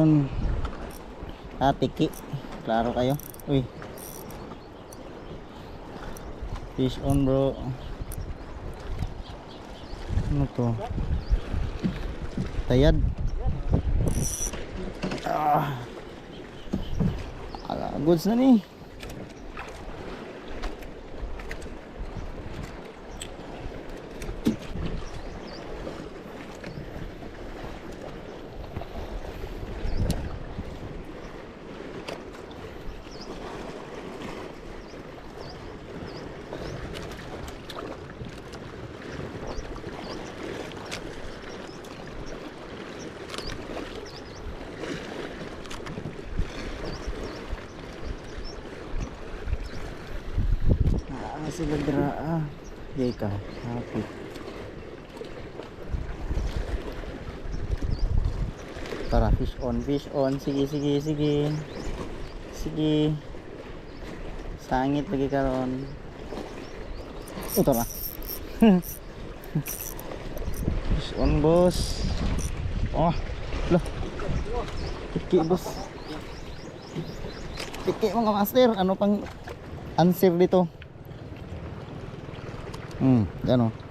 on. Tiki. Klaro kayo. Uy. Fish on bro. Ano to? Tayad. Goods na ni. Sila draa. Yay ka. Happy. Tara, fish on, fish on. Sige, sige, sige. Sige. Sangit lagi karon. Tara. Fish on, boss. Oh, loh. Tiki, boss. Tiki mga master. Ano pang answer dito? Yan o.